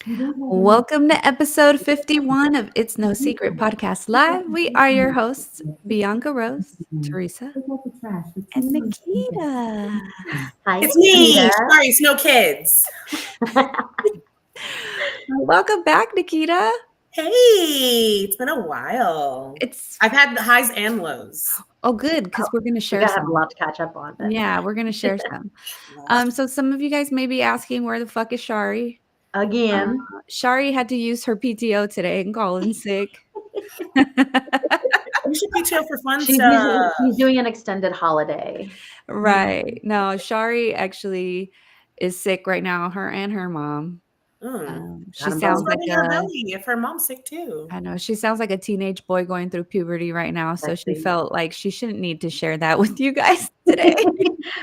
Welcome to episode 51 of It's No Secret Podcast Live. We are your hosts, Bianca Rose, Teresa, and Nikita. Hi, It's Nikita. me. Sorry, it's no kids. Welcome back, Nikita. Hey, it's been a while. It's I've had highs and lows. good because we're going to We share gotta have a some. lot to catch up on. But Yeah, we're going to share some. So some of you guys may be asking, where the fuck is Shari? again, Shari had to use her PTO today and call in sick. You should PTO for fun she's stuff. doing an extended holiday. Right. No, Shari actually is sick right now, her and her mom. She Got 'em sounds both. like Rubbing her belly if her mom's sick too. I know, she sounds like a teenage boy going through puberty right now, so she Exactly. felt like she shouldn't need to share that with you guys today.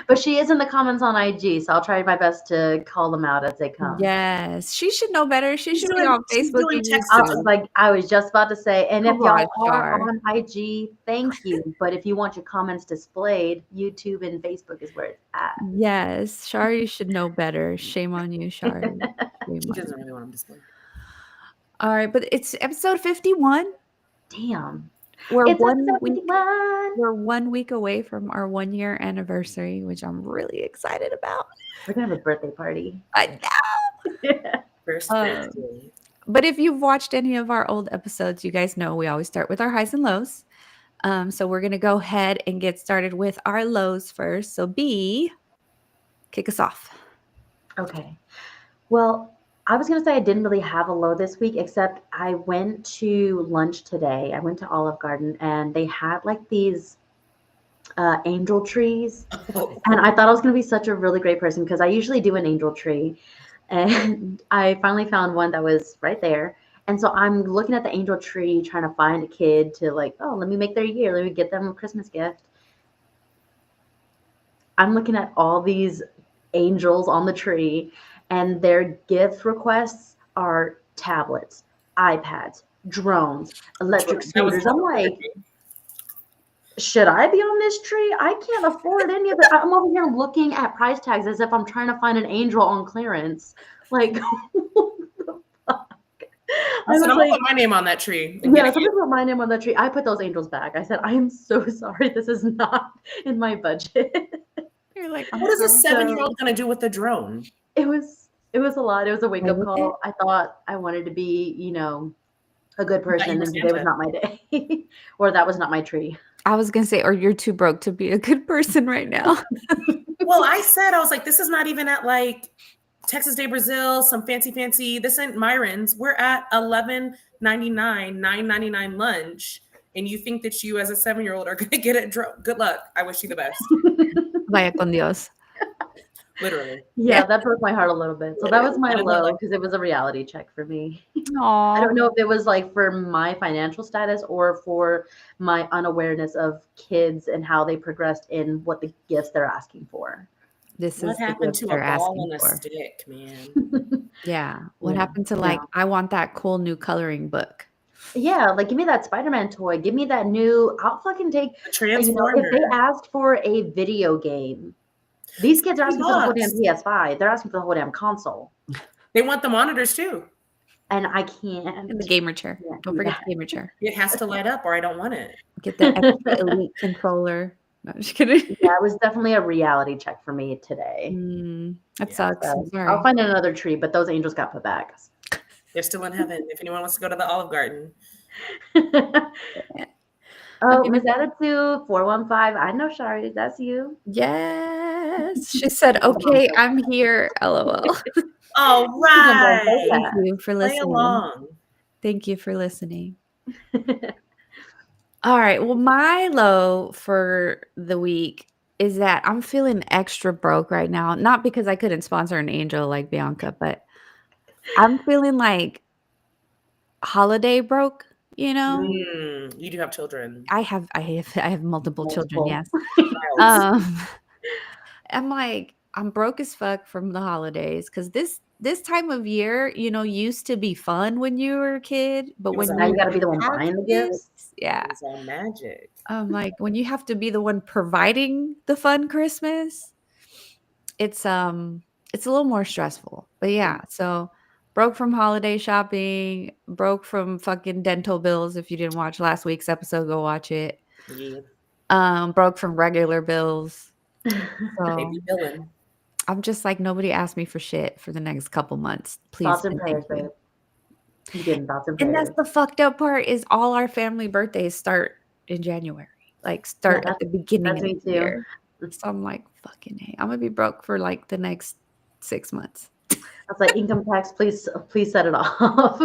But she is in the comments on IG, so I'll try my best to call them out as they come. Yes, she should know better. She She's should doing- be on she's Facebook doing and text YouTube. I was just about to say, and if Come y'all on, are Shar. on IG, thank you. But if you want your comments displayed, YouTube and Facebook is where it's at. Yes, Shari should know better. Shame on you, Shari. Shame She on doesn't you. really want them displayed. All right, but it's episode 51. Damn. We're It's one episode week 51. we're 1 week away from our 1-year anniversary, which I'm really excited about. We're gonna have a birthday party. I know. First Um, birthday. But if you've watched any of our old episodes, you guys know we always start with our highs and lows. So we're going to go ahead and get started with our lows first. So B, kick us off. Okay. Well, I was gonna say I didn't really have a low this week, except I went to lunch today. I went to Olive Garden and they had like these angel trees. And I thought I was gonna be such a really great person because I usually do an angel tree. And I finally found one that was right there. And so I'm looking at the angel tree, trying to find a kid to like, oh, let me make their year, let me get them a Christmas gift. I'm looking at all these angels on the tree, and their gift requests are tablets, iPads, drones, electric scooters. I'm like, should I be on this tree? I can't afford any of it. I'm over here looking at price tags as if I'm trying to find an angel on clearance. Like, what the fuck? I said, I'm gonna put my name on that tree. Yeah, somebody put my name on that tree. I put those angels back. I said, I am so sorry. This is not in my budget. You're like, What is a 7-year-old gonna do with the drone? It was a lot. It was a wake up with call. I thought I wanted to be, a good person, and today was not my day, or that was not my tree. I was going to say, or you're too broke to be a good person right now. Well, I was like, this is not even at like Texas Day Brazil, some fancy. This ain't Myron's. We're at $11.99, $9.99 lunch. And you think that you as a 7-year-old are gonna get it? Good luck. I wish you the best. Vaya con Dios. Literally. Yeah, that broke my heart a little bit. So that was my I know, low like- because it was a reality check for me. Aw. I don't know if it was like for my financial status or for my unawareness of kids and how they progressed in what the gifts they're asking for. This What is the happened gift to they're a ball asking and a for. stick, man? Yeah. What Yeah. happened to like, I want that cool new coloring book. Yeah, like give me that Spider-Man toy. Give me that new. I'll fucking take. The Transformer. If they asked for a video game, these kids are asking for the whole damn PS5. They're asking for the whole damn console, They want the monitors too. and I can't. And the gamer chair. Yeah, Don't forget the gamer chair. It has to light up or I don't want it. Get the extra elite controller. No, I'm just kidding. Yeah, it was definitely a reality check for me today. That Yeah, sucks. So I'm sorry. I'll find another tree, but those angels got put back. They're still in heaven. If anyone wants to go to the Olive Garden. Oh, Miss Attitude 415. I know, Shari. That's you. Yes. She said, okay, I'm here. LOL. All She's right. in both Thank you for Play listening. along. Thank you for listening. All right. Well, my low for the week is that I'm feeling extra broke right now. Not because I couldn't sponsor an angel like Bianca, but I'm feeling like holiday broke, you know? You do have children. I have multiple children, yes. Child. I'm like, I'm broke as fuck from the holidays because this time of year, used to be fun when you were a kid, but It was when Now you you got to be the one have buying the kids, gifts. yeah, It's all magic. like when you have to be the one providing the fun Christmas, it's a little more stressful. But yeah, so Broke from holiday shopping, broke from fucking dental bills. If you didn't watch last week's episode, go watch it. Yeah, Broke from regular bills. they So be billing. I'm just like, nobody asked me for shit for the next couple months. Please Thoughts and and thank prayers, you. babe. You getting thoughts and And that's prayers. the fucked up part is all our family birthdays start in January, like Yeah, start at the beginning that's of me the too. year. So I'm like, fucking hey, I'm gonna be broke for like the next 6 months. I was like, income tax, please set it off.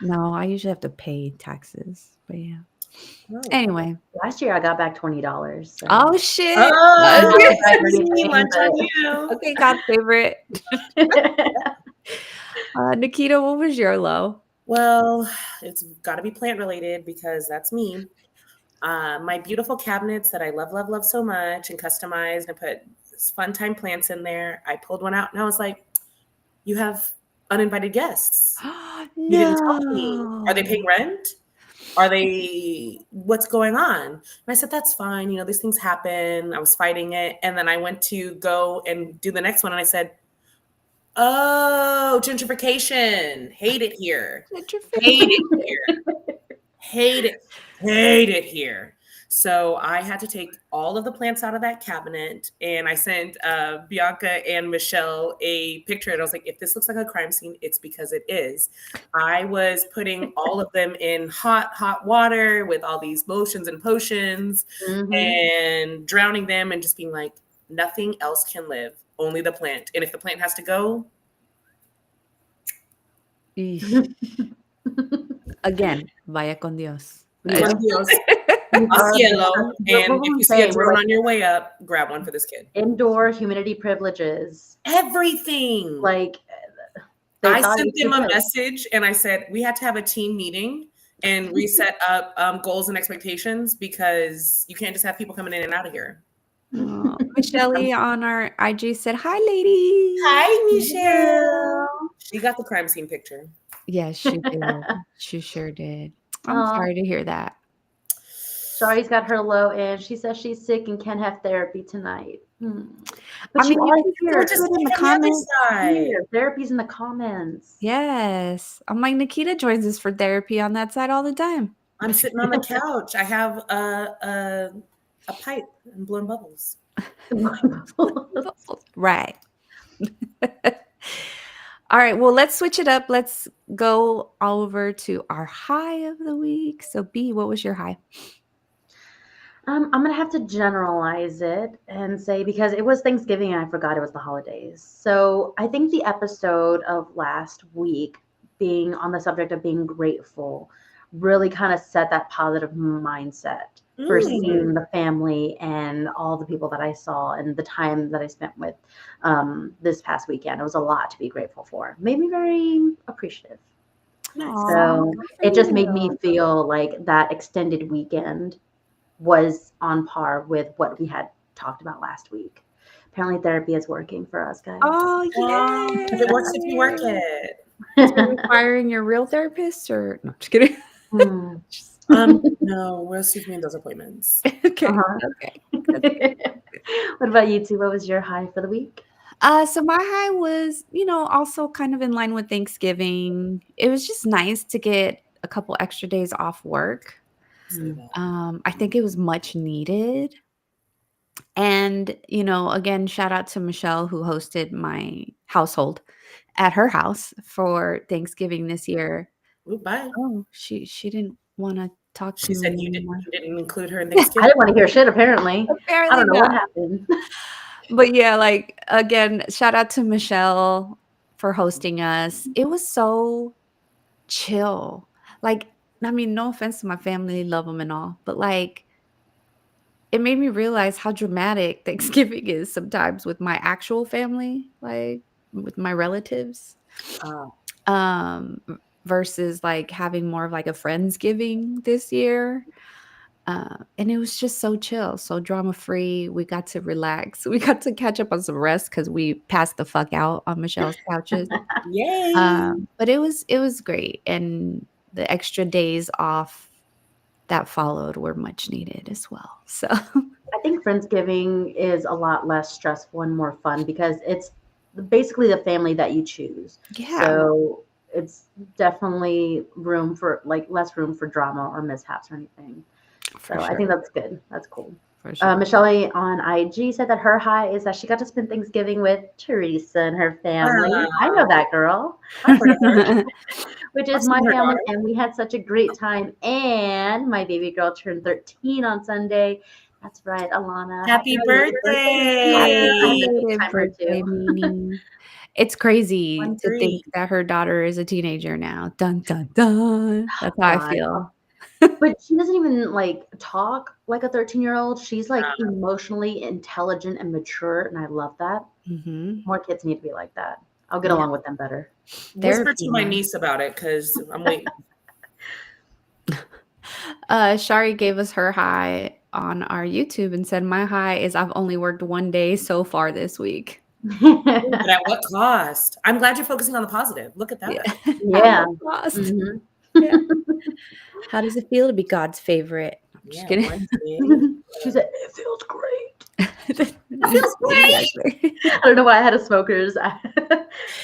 No, I usually have to pay taxes, but yeah. Oh. Anyway. Last year I got back $20. So Oh shit. I didn't Oh, have to brag or see, anything, lunch on but you. Okay, God's favorite. Nikita, what was your low? Well, it's got to be plant related because that's me. My beautiful cabinets that I love, love, love so much and customized and put fun time plants in there. I pulled one out and I was like, you have uninvited guests. You didn't tell me. Are they No. paying rent? Are they, what's going on? And I said, that's fine. You know, these things happen. I was fighting it. And then I went to go and do the next one. And I said, oh, gentrification. Hate it here. Hate it here. Hate it here. So I had to take all of the plants out of that cabinet, and I sent Bianca and Michelle a picture. And I was like, if this looks like a crime scene, it's because it is. I was putting all of them in hot water with all these lotions and potions and drowning them and just being like, nothing else can live, only the plant. And if the plant has to go, Again, vaya con Dios. con Dios, al cielo. And if you see a drone on your way up, grab one for this kid. Indoor humidity privileges. Everything. Like I sent them a message and I said, we had to have a team meeting and reset up goals and expectations because you can't just have people coming in and out of here. Michelle on our IG said, hi, ladies. Hi, Michelle. She got the crime scene picture. Yes, she did. She sure did. I'm sorry to hear that. Shari's got her low and she says she's sick and can't have therapy tonight. But I mean, you're just in the comments. Therapy's in the comments. Yes. I'm like, Nikita joins us for therapy on that side all the time. I'm sitting on the couch. I have a pipe and blowing bubbles. Right. All right. Well, let's switch it up. Let's go over to our high of the week. So, B, what was your high? I'm going to have to generalize it and say because it was Thanksgiving and I forgot it was the holidays. So I think the episode of last week being on the subject of being grateful really kind of set that positive mindset for seeing the family and all the people that I saw and the time that I spent with this past weekend. It was a lot to be grateful for. Made me very appreciative. So it just made me feel like that extended weekend was on par with what we had talked about last week. Apparently therapy is working for us, guys. Oh, yeah. Because it works if you work it. So you're firing your real therapist or no, just kidding. No, we'll see if me in those appointments. Okay. Okay. What about you two? What was your high for the week? So my high was, also kind of in line with Thanksgiving. It was just nice to get a couple extra days off work. I think it was much needed. And, again, shout out to Michelle who hosted my household at her house for Thanksgiving this year. Ooh, bye. Oh, she didn't want to talk to me. She said you anymore. didn't include her in Thanksgiving. I didn't want to hear shit, apparently. I don't know what happened. But yeah, again, shout out to Michelle for hosting us. It was so chill. No offense to my family, love them and all, but it made me realize how dramatic Thanksgiving is sometimes with my actual family, with my relatives, versus having more of a Friendsgiving this year. And it was just so chill, so drama free. We got to relax. We got to catch up on some rest because we passed the fuck out on Michelle's couches. Yay! But it was great, and the extra days off that followed were much needed as well. So I think Friendsgiving is a lot less stressful and more fun because it's basically the family that you choose. Yeah, So it's definitely room for like less room for drama or mishaps or anything. for So I sure, think that's good. That's cool. for sure. Michelle on IG said that her high is that she got to spend Thanksgiving with Teresa and her family. I know that girl, I've heard of her. which I've is my seen her family, daughter. and we had such a great time. And my baby girl turned 13 on Sunday. That's right, Alana. Happy Belated birthday to you. Happy I had birthday. to belated FaceTime her birthday, too. Mimi. It's crazy to 1-3. think that her daughter is a teenager now. Dun dun dun. That's how I God. feel. But she doesn't even like talk like a 13-year-old. She's like Yeah. emotionally intelligent and mature, and I love that. Mhm. More kids need to be like that. I'll get Yeah. along with them better. Whisper Therapy, to my man. niece about it because I'm waiting. Shari gave us her high on our YouTube and said, "My high is I've only worked 1 day so far this week." But at what cost? I'm glad you're focusing on the positive. Look at Yeah. that. At Yeah. what cost? Mhm. Yeah. How does it feel to be God's favorite? I'm just Yeah, kidding. 1 day. She said, "It feels great." That feels great. Exactly. I don't know why I had a smokers.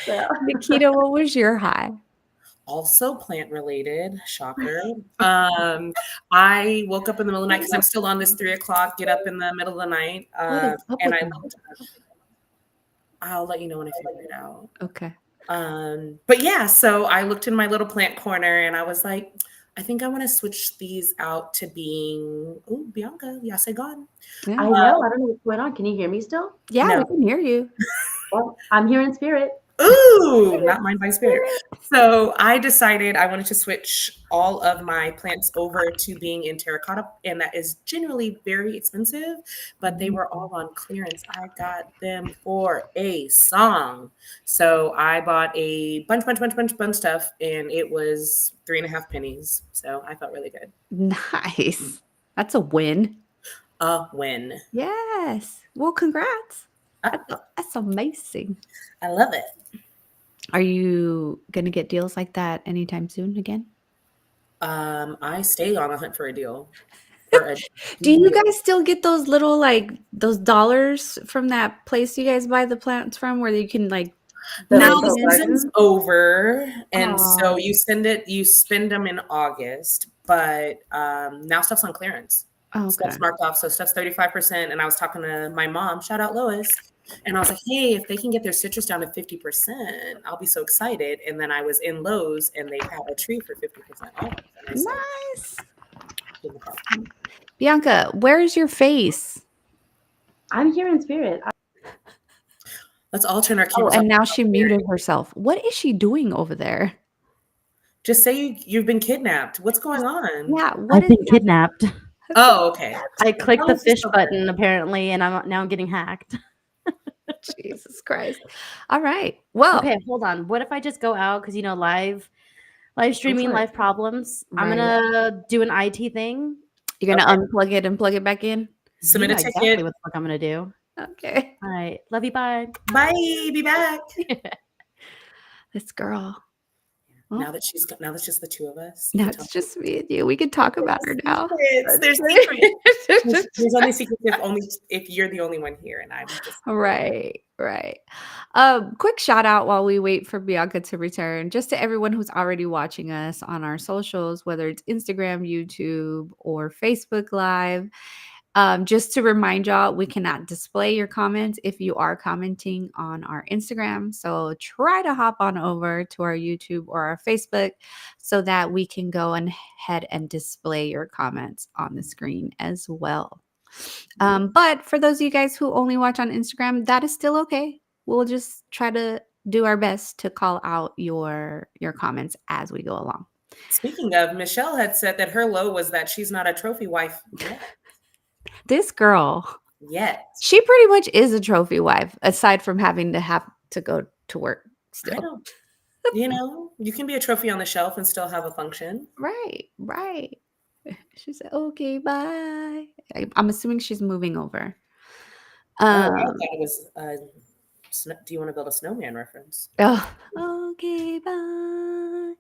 So Nikita, what was your high? Also plant related, shocker. I woke up in the middle of the night because I'm still on this 3 o'clock, get up in the middle of the night. What is up And with I that? looked, I'll let you know when I figure it out. Okay. But yeah, so I looked in my little plant corner and I was like, I think I want to switch these out to being, oh, Bianca, yes, I gone. Yeah. I know. I don't know what's going on. Can you hear me still? Yeah, we No. can hear you. Well, I'm here in spirit. Ooh, not mine by spirit. So I decided I wanted to switch all of my plants over to being in terracotta, and that is generally very expensive, but they were all on clearance. I got them for a song. So I bought a bunch stuff, and it was 3.5 pennies. So I felt really good. Nice. That's a win. A win. Yes. Well, congrats. Uh, That's amazing. I love it. Are you going to get deals like that anytime soon again? I stay on the hunt for a deal. For a Do you deal. guys still get those little like those dollars from that place you guys buy the plants from where you can like The Now plug the it Rachel in? season's Garden. over, and so Oh, you spend them in August, but now stuff's on clearance. okay. Stuff's marked off, so stuff's 35%. And I was talking to my mom, shout out Lois, and I was like, hey, if they can get their citrus down to 50%, I'll be so excited. And then I was in Lowe's and they had a tree for 50% off. And I said, Nice. "Give me a call." Bianca, where's your face? I'm here in spirit. Let's all turn our Oh, cameras off. and now she muted herself. What is she doing over there? Just say you've been kidnapped. What's going on? Yeah, what I've is been kidnapped. Oh, okay. I clicked Tell the us just fish a- button apparently, and I'm now getting hacked. Jesus Christ. All right. Well, Okay, hold on. What if I just go out because live streaming, for it. live problems? I'm Right. gonna do an IT thing. You're gonna Okay. unplug it and plug it back in? Submit You a know ticket. exactly what the fuck I'm gonna do. Okay. All right, love you. Bye. Bye. Be back. This girl. Well, Now that it's just the two of us. now can it's talk. just me and you. We can talk about her now. Secrets. There's secrets. There's only secrets if you're the only one here, and I'm just Right, right. Quick shout out while we wait for Bianca to return, just to everyone who's already watching us on our socials, whether it's Instagram, YouTube, or Facebook Live. Just to remind y'all, we cannot display your comments if you are commenting on our Instagram. So try to hop on over to our YouTube or our Facebook so that we can go ahead and display your comments on the screen as well. But for those of you guys who only watch on Instagram, that is still okay. We'll just try to do our best to call out your comments as we go along. Speaking of, Michelle had said that her low was that she's not a trophy wife This girl, yet. she pretty much is a trophy wife, aside from having to go to work I still. don't. You can be a trophy on the shelf and still have a function. Right, right. She said, "Okay, bye." I'm assuming she's moving over. I thought it was. Do you want to build a snowman reference? Okay, bye.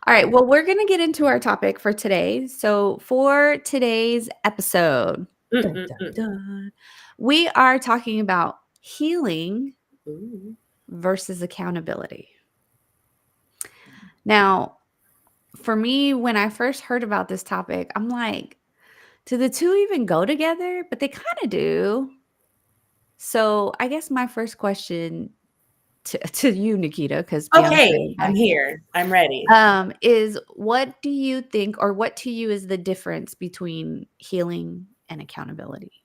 All right. Well, we're going to get into our topic for today. So, for today's episode, dun, dun, dun, we are talking about healing Ooh. versus accountability. Now, for me, when I first heard about this topic, I'm like, do the two even go together? But they kind of do. So I guess my first question to you, Nikita, because Bianca is Okay, I'm back here, here. I'm ready. is what do you think, or what to you is the difference between healing and accountability?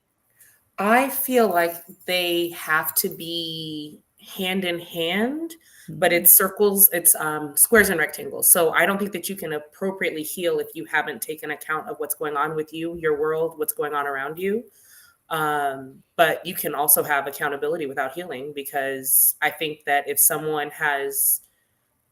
I feel like they have to be hand in hand, but Mm. it's circles, it's squares and rectangles. So I don't think that you can appropriately heal if you haven't taken account of what's going on with you, your world, what's going on around you. But you can also have accountability without healing, because I think that if someone has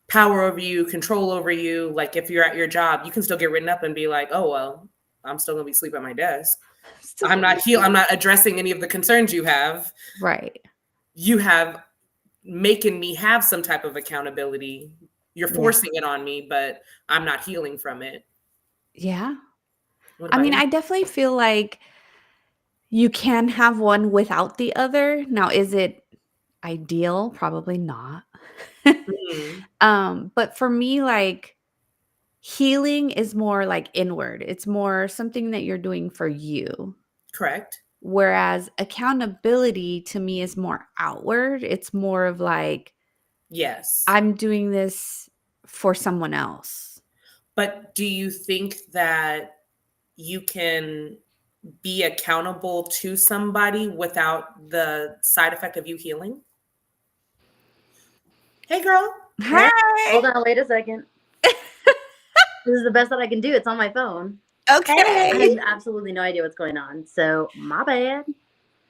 power over you, control over you, like if you're at your job, you can still get written up and be like, oh, well, I'm still gonna be asleep at my desk. Still gonna be I'm not addressing any of the concerns you have. right. You have making me have some type of accountability. You're Yeah. forcing it on me, but I'm not healing from it. Yeah. What I about mean, you? I definitely feel like you can have one without the other. Now, is it ideal? Probably not. Mhm. But for me, like healing is more like inward. It's more something that you're doing for you. Correct. Whereas accountability to me is more outward. It's more of like, Yes. I'm doing this for someone else. But do you think that you can be accountable to somebody without the side effect of you healing? Hey, girl. Hey, Hi. hold on, wait a second. This is the best that I can do. It's on my phone. I Okay. have absolutely no idea what's going on. So my bad.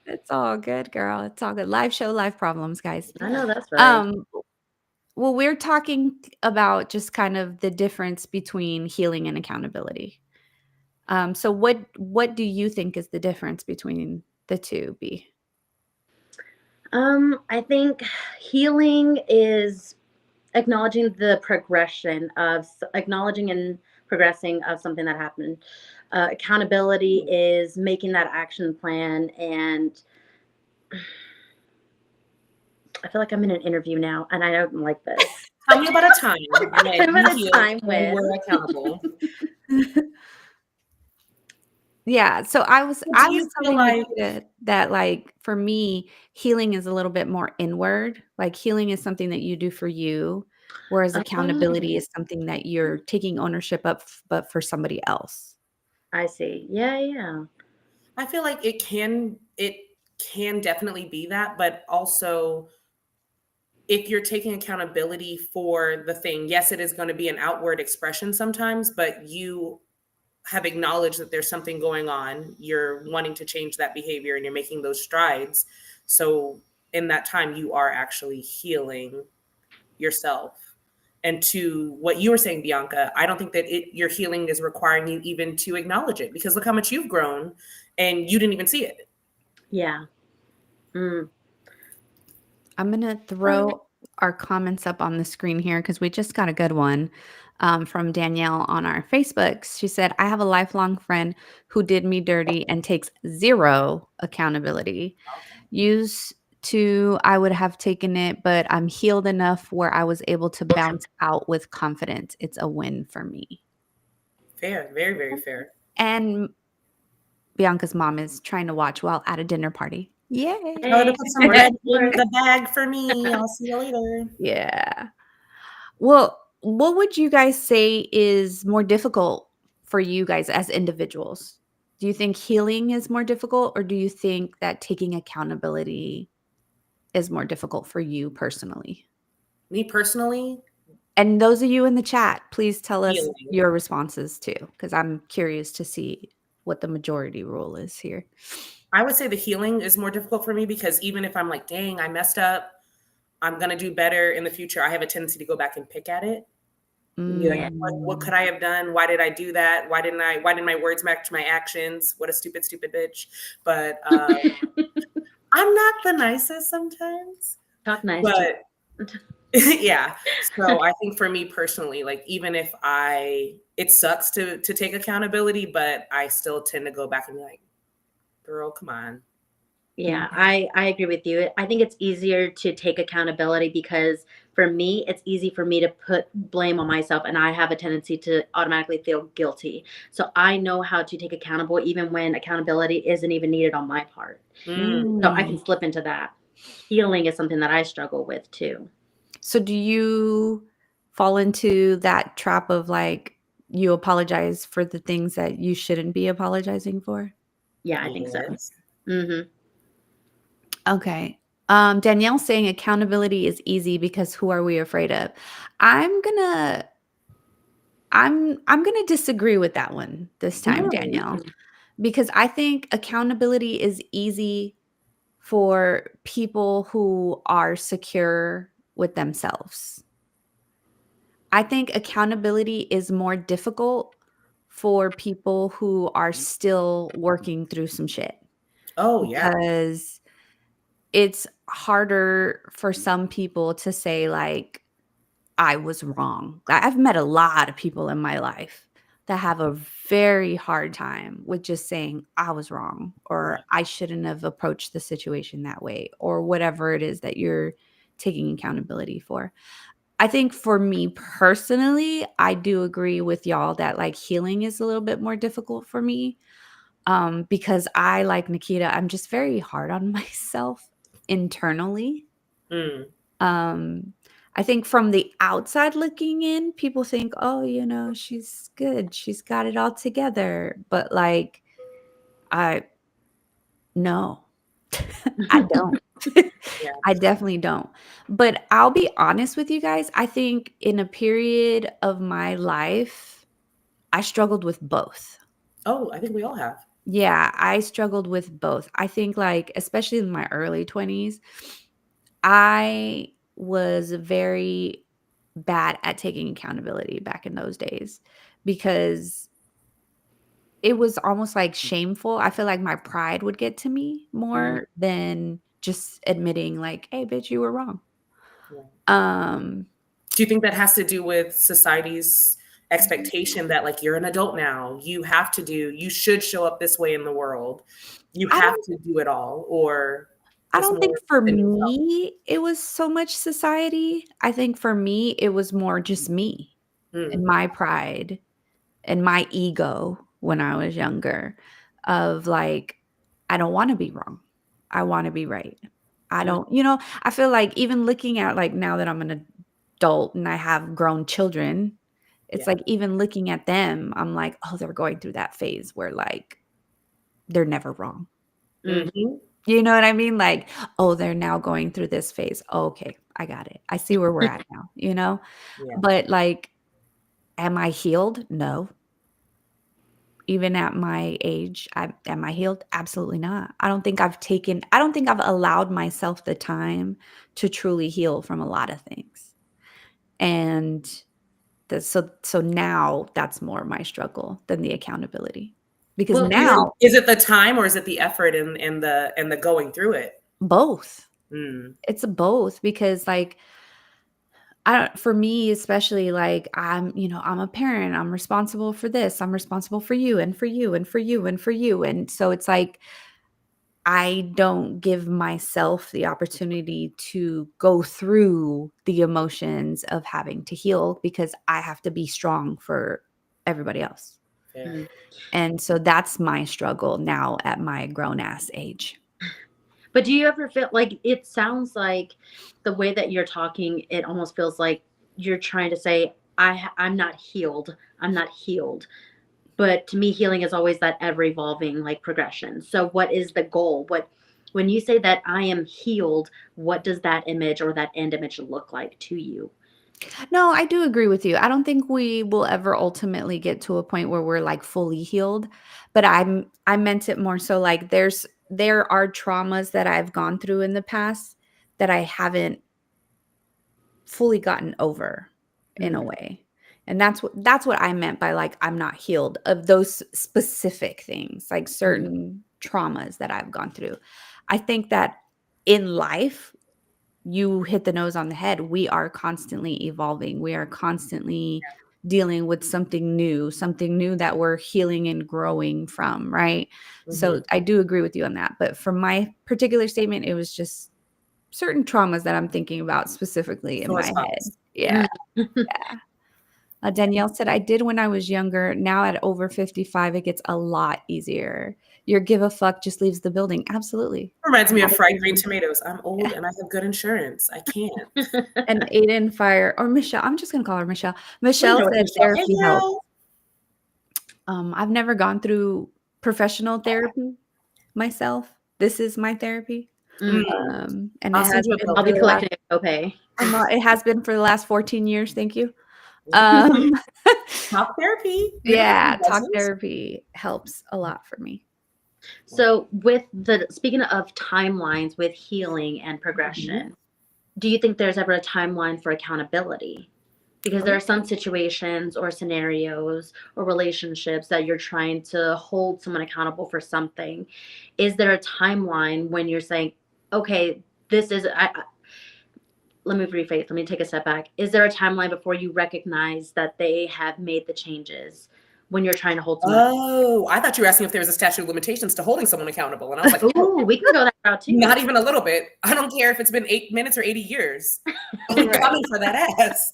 It's all good, girl. It's all good. Live show, live problems, guys. I know that's right. Um, well, we're talking about just kind of the difference between healing and accountability. So what do you think is the difference between the two, B? I think healing is acknowledging the progression of acknowledging and progressing of something that happened. Accountability is making that action plan, and I feel like I'm in an interview now, and I don't like this. Tell me about a time when I'm you at a healed time and when. were accountable. Yeah, so So I do was you feel telling like, Nikita that, like, for me, healing is a little bit more inward. Like, healing is something that you do for you, whereas accountability Oh, is something that you're taking ownership of, but for somebody else. I see. Yeah, yeah. I feel like it can definitely be that, but also if you're taking accountability for the thing, yes, it is going to be an outward expression sometimes, but you have acknowledged that there's something going on. You're wanting to change that behavior and you're making those strides. So in that time, you are actually healing yourself. And to what you were saying, Bianca, I don't think that your healing is requiring you even to acknowledge it, because look how much you've grown and you didn't even see it. Yeah. Mm. I'm gonna throw our comments up on the screen here because we just got a good one from Danielle on our Facebook. She said, I have a lifelong friend who did me dirty and takes zero accountability. Used to, I would have taken it, but I'm healed enough where I was able to bounce out with confidence. It's a win for me. Fair, very, very fair. And Bianca's mom is trying to watch while at a dinner party. Yay. Tell her to Hey, put some we're at bread in work. the bag for me. I'll see you later. Yeah. Well, what would you guys say is more difficult for you guys as individuals? Do you think healing is more difficult, or do you think that taking accountability is more difficult for you personally? Me personally, And those of you in the chat, please tell us healing. your responses too, because I'm curious to see what the majority rule is here. I would say the healing is more difficult for me, because even if I'm like, dang, I messed up, I'm gonna do better in the future, I have a tendency to go back and pick at it and be like, Yeah. what Mm, could I have done? Why did I do that? Why didn't my words match my actions? What a stupid, stupid bitch. But I'm not the nicest sometimes. Talk nice to But yeah. So I think for me personally, like even if it sucks to take accountability, but I still tend to go back and be like, girl, come on. Yeah, I agree with you. I think it's easier to take accountability because for me, it's easy for me to put blame on myself, and I have a tendency to automatically feel guilty. So I know how to take accountable even when accountability isn't even needed on my part. Mm. So I Mm. can slip into that. Healing is something that I struggle with too. So do you fall into that trap of like you apologize for the things that you shouldn't be apologizing for? Yeah, I think so. Yes. Mhm. Okay. Danielle's saying accountability is easy because who are we afraid of? I'm gonna I'm gonna disagree with that one this time, Danielle, Mm. because I think accountability is easy for people who are secure with themselves. I think accountability is more difficult for people who are still working through some shit Oh yeah. because it's harder for some people to say like I was wrong. I've met a lot of people in my life that have a very hard time with just saying I was wrong Yeah. or I shouldn't have approached the situation that way or whatever it is that you're taking accountability for. I think for me personally, I do agree with y'all that like healing is a little bit more difficult for me because I, like Nikita, I'm just very hard on myself internally. Mm. Um, I think from the outside looking in, people think, "Oh, you know, she's good. She's got it all together." But like, I no, I don't. Yeah. I definitely don't. But I'll be honest with you guys. I think in a period of my life, I struggled with both. Oh, I think we all have. Yeah, I struggled with both. I think, like, especially in my early 20s, I was very bad at taking accountability back in those days because it was almost like shameful. I feel like my pride would get to me Mm. more than just admitting, like, hey, bitch, you were wrong. Yeah. Um, Do you think that has to do with society's expectation that like you're an adult now, you should show up this way in the world, you I have don't to do it all, or I just don't more think for than yourself? me it was so much society. I think for me it was more just me and Mm. my pride and my ego when I was younger of like, I don't want to be wrong. I want to be right. I Mm. don't, I feel like even looking at like now that I'm an adult and I have grown children, it's Yeah. like even looking at them, I'm like, oh, they're going through that phase where like they're never wrong. Mm. Hmm. You know what I mean? Like, oh, they're now going through this phase. Oh, okay, I got it. I see where we're at now. Yeah. But like, am I healed? No. Even at my age, am I healed? Absolutely not. I don't think I've allowed myself the time to truly heal from a lot of things. And so now that's more my struggle than the accountability. Because Well, now is it the time or is it the effort and the going through it? both. Mm. It's a both because like I don't for me especially like I'm a parent, I'm responsible for this, I'm responsible for you and for you and for you and for you. And so it's like I don't give myself the opportunity to go through the emotions of having to heal because I have to be strong for everybody else. Fair. Mm. And so that's my struggle now at my grown ass age. But do you ever feel like it sounds like the way that you're talking, it almost feels like you're trying to say, I'm not healed. I'm not healed. But to me, healing is always that ever evolving like progression. So what is the goal? When you say that I am healed, what does that image or that end image look like to you? No, I do agree with you. I don't think we will ever ultimately get to a point where we're like fully healed, but I meant it more so like there are traumas that I've gone through in the past that I haven't fully gotten over in a Mm. way. And that's what I meant by like I'm not healed of those specific things, like Mm. certain traumas that I've gone through. I think that in life you hit the nose on the head. We are constantly evolving. We are constantly dealing with something new that we're healing and growing from, right? So I do agree with you on that. But for my particular statement, it was just certain traumas that I'm thinking about specifically in Sore my head. spots. Yeah. Yeah. Danielle said, I did when I was younger. Now at over 55, it gets a lot easier. Your give a fuck just leaves the building. Absolutely. Reminds me of fried green tomatoes. I'm old and I have good insurance. I can't. And Aiden Fire, or Michelle, I'm just going to call her Michelle. We Michelle know it's said Michelle. Hey, therapy helps. girl. I've never gone through professional therapy myself. This is my therapy. And it I'll send has you a been bill. I'll be for the last, collecting a copay. it has been for the last 14 years. Thank you. Um, Talk therapy. We don't yeah, have talk lessons. therapy helps a lot for me. So with speaking of timelines with healing and progression, do you think there's ever a timeline for accountability? Because there are some situations or scenarios or relationships that you're trying to hold someone accountable for something. Is there a timeline when you're saying, okay, this is, let me rephrase, let me take a step back. Is there a timeline before you recognize that they have made the changes when you're trying to hold someone? Oh, I thought you were asking if there was a statute of limitations to holding someone accountable. And I was like, Ooh, we can go that route too. not even a little bit. I don't care if it's been 8 minutes or 80 years. I'm Right. coming for that ass.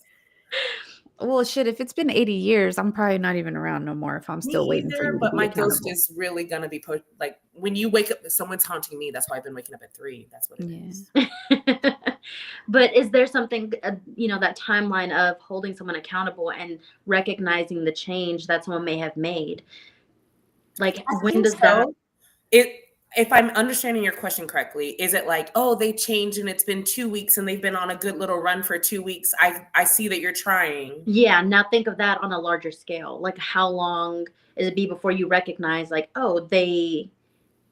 Well, shit, if it's been 80 years, I'm probably not even around no more if I'm still Me waiting for either, you to but be my ghost accountable. is really gonna be like when you wake up, someone's haunting me. That's why I've been waking up at 3. That's what it is. But is there something, that timeline of holding someone accountable and recognizing the change that someone may have made? Like, when does that? If I'm understanding your question correctly, is it like, oh, they changed and it's been 2 weeks and they've been on a good little run for 2 weeks? I see that you're trying. Yeah, now think of that on a larger scale. Like, how long is it be before you recognize, like, oh, they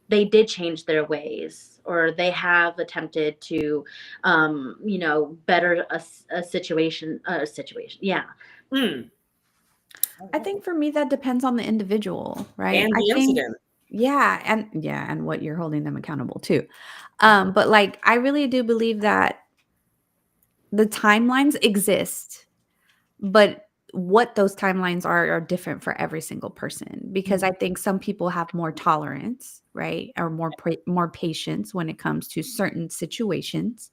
did change their ways, or they have attempted to, better a situation. Yeah. I think for me that depends on the individual, right? And the incident. And what you're holding them accountable to. But like I really do believe that the timelines exist, but what those timelines are different for every single person, because I think some people have more tolerance, right? Or more patience when it comes to certain situations.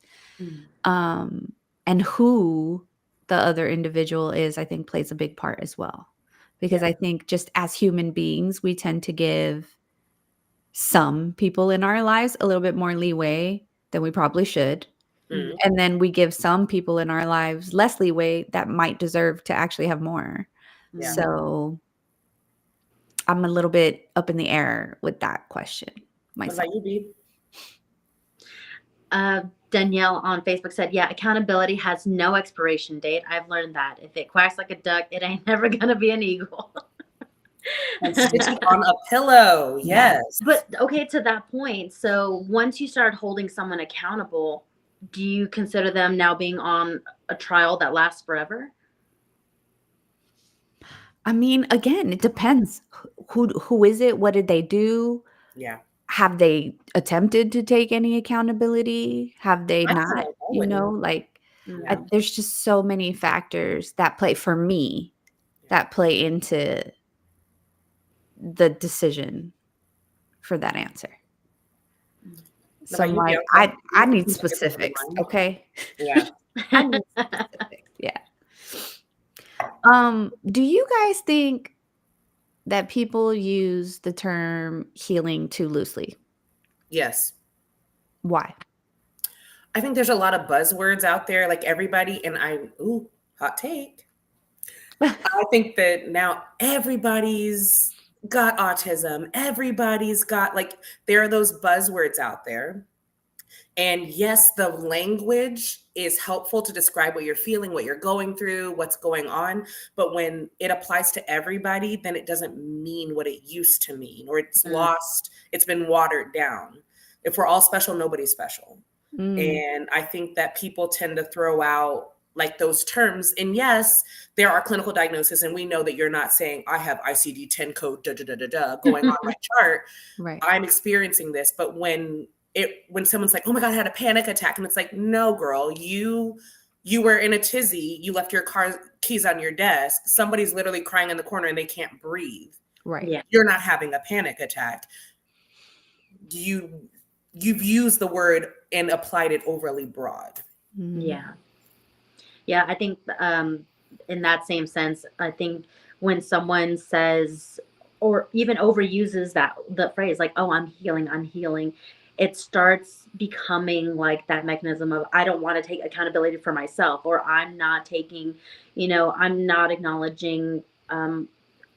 And who the other individual is, I think plays a big part as well. Because I think just as human beings, we tend to give some people in our lives a little bit more leeway than we probably should. And then we give some people in our lives less leeway that might deserve to actually have more. Yeah. So I'm a little bit up in the air with that question myself. What about you, Bea? Danielle on Facebook said, yeah, accountability has no expiration date. I've learned that. If it quacks like a duck, it ain't never going to be an eagle. And stitching on a pillow. Yes. But okay, to that point. So once you start holding someone accountable, do you consider them now being on a trial that lasts forever? I mean, again, it depends. Who is it? What did they do? Yeah. Have they attempted to take any accountability? Have they not? There's just so many factors that play for me that play into the decision for that answer. So I need specifics, okay? Yeah. I need specifics, yeah. Do you guys think that people use the term healing too loosely? Yes. Why? I think there's a lot of buzzwords out there, like everybody, and hot take. I think that now everybody's got autism. Everybody's got, like, there are those buzzwords out there. And yes, the language is helpful to describe what you're feeling, what you're going through, what's going on. But when it applies to everybody, then it doesn't mean what it used to mean, or it's lost, it's been watered down. If we're all special, nobody's special. And I think that people tend to throw out like those terms. And yes, there are clinical diagnoses, and we know that you're not saying I have ICD-10 code going on my chart. Right. I'm experiencing this. But when someone's like, oh my God, I had a panic attack, and it's like, no, girl, you you were in a tizzy, you left your car keys on your desk, somebody's literally crying in the corner and they can't breathe. Right. Yeah. You're not having a panic attack. You've used the word and applied it overly broad. Mhm. Yeah. Yeah, I think in that same sense, I think when someone says or even overuses the phrase like, "Oh, I'm healing," it starts becoming like that mechanism of I don't want to take accountability for myself, or I'm not taking, I'm not acknowledging,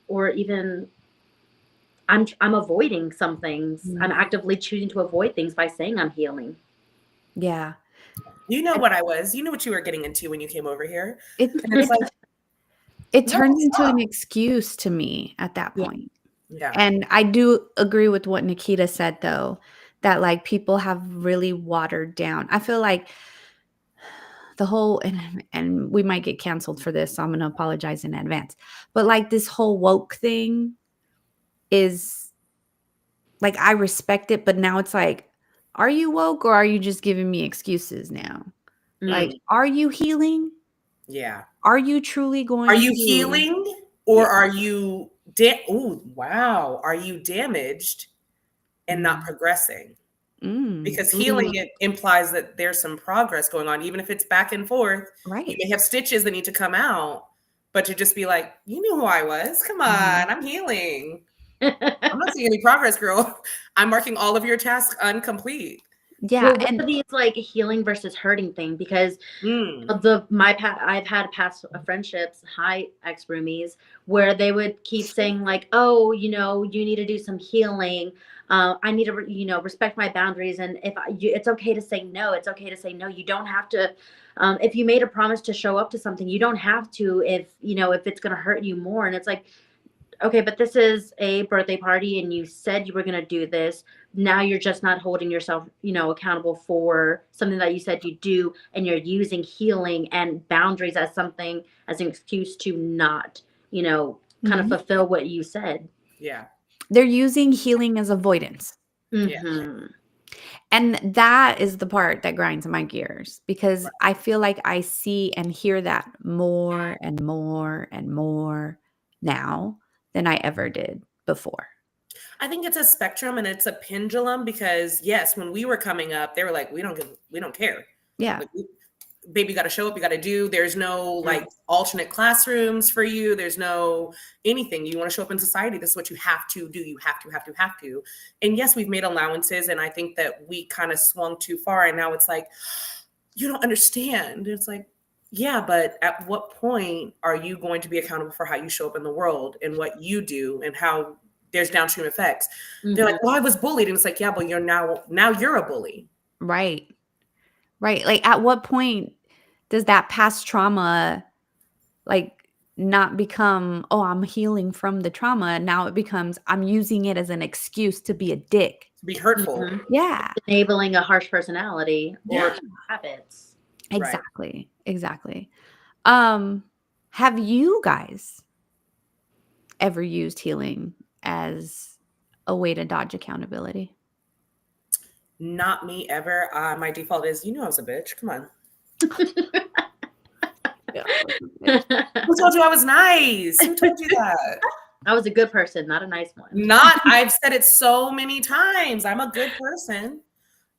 or even I'm avoiding some things. I'm Mhm. actively choosing to avoid things by saying I'm healing. Yeah. You know what I was. You know what you were getting into when you came over here. It And it's like, it no, turns into an stop. excuse to me at that Yeah. point. Yeah. And I do agree with what Nikita said though, that like people have really watered down. I feel like the whole and we might get canceled for this, so I'm gonna apologize in advance. But like this whole woke thing is like I respect it, but now it's like, are you woke or are you just giving me excuses now? Like, Mm, are you healing? yeah. Are you truly Are going you to healing yeah. or are you oh wow. Are you damaged and not Mm. progressing? Mm. Because Mm, healing it implies that there's some progress going on, even if it's back and forth. You Right. may have stitches that need to come out, but to just be like, you knew who I was. Come Mhm. on, I'm healing. I'm not seeing any progress, girl. I'm marking all of your tasks incomplete. Yeah, well, what and are these like healing versus hurting thing? Because Mm, I've had past friendships, high ex roomies, where they would keep saying like, "Oh, you need to do some healing. I need to, respect my boundaries, and it's okay to say no. It's okay to say no. You don't have to. If you made a promise to show up to something, you don't have to. If it's going to hurt you more." And it's like, okay, but this is a birthday party and you said you were going to do this. Now you're just not holding yourself, accountable for something that you said you do, and you're using healing and boundaries as an excuse to not, kind of Mhm. fulfill what you said. yeah, They're using healing as avoidance. yeah, Mhm. And that is the part that grinds my gears because I feel like I see and hear that more and more and more now than I ever did before. I think it's a spectrum and it's a pendulum because yes, when we were coming up, they were like, we don't care. Yeah. Like, baby, you got to show up, you got to do. There's no Yeah. like alternate classrooms for you. There's no anything. You want to show up in society. This is what you have to do. You have to. And yes, we've made allowances. And I think that we kind of swung too far. And now it's like, you don't understand. It's like, yeah, but at what point are you going to be accountable for how you show up in the world and what you do and how there's downstream effects? They're Mhm. like, well, I was bullied. And it's like, yeah, but you're now you're a bully. Right. Right. Like at what point does that past trauma like not become, oh, I'm healing from the trauma. Now it becomes I'm using it as an excuse to be a dick. To be hurtful. Mhm. Yeah. Enabling a harsh personality or Yeah. Yeah. habits. Right. Exactly. Exactly. Um, have you guys ever used healing as a way to dodge accountability? Not me ever. My default is, you know, I was a bitch. Come on. Yeah. I Who told you I was nice? Who told you that? was a good person, not a nice one. Not, I've said it so many times. I'm a good person.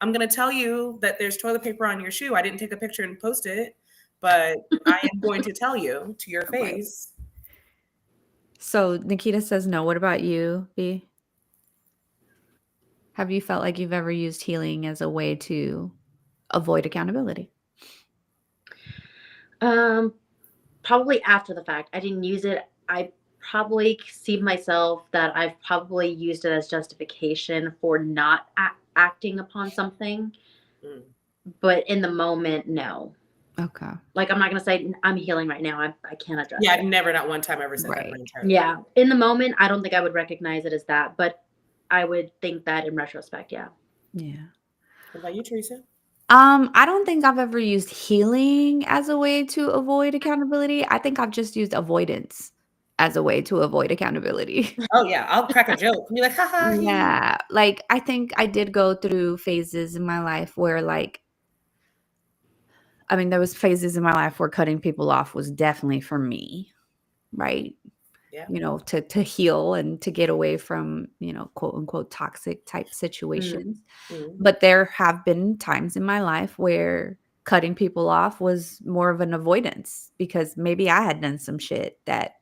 I'm going to tell you that there's toilet paper on your shoe. I didn't take a picture and post it, but I am going to tell you to your Right. face. So Nikita says no. What about you, B? Have you felt like you've ever used healing as a way to avoid accountability? Um, Probably after the fact. I didn't use it. I probably see myself that I've probably used it as justification for not acting upon something, Mm. but in the moment, no. Okay. Like I'm not gonna say I'm healing right now. I can't address Yeah, it. I've never, not one time ever said that in my Right. entire life. Yeah, in the moment, I don't think I would recognize it as that, but I would think that in retrospect, yeah. Yeah. What about you, Teresa? I don't think I've ever used healing as a way to avoid accountability. I think I've just used avoidance as a way to avoid accountability. Oh, yeah. I'll crack a joke and be like, haha, he. Yeah, like I think I did go through phases in my life where like I mean, there was phases in my life where cutting people off was definitely for me, right? Yeah. To heal and to get away from, quote unquote toxic type situations. Mm. But there have been times in my life where cutting people off was more of an avoidance because maybe I had done some shit that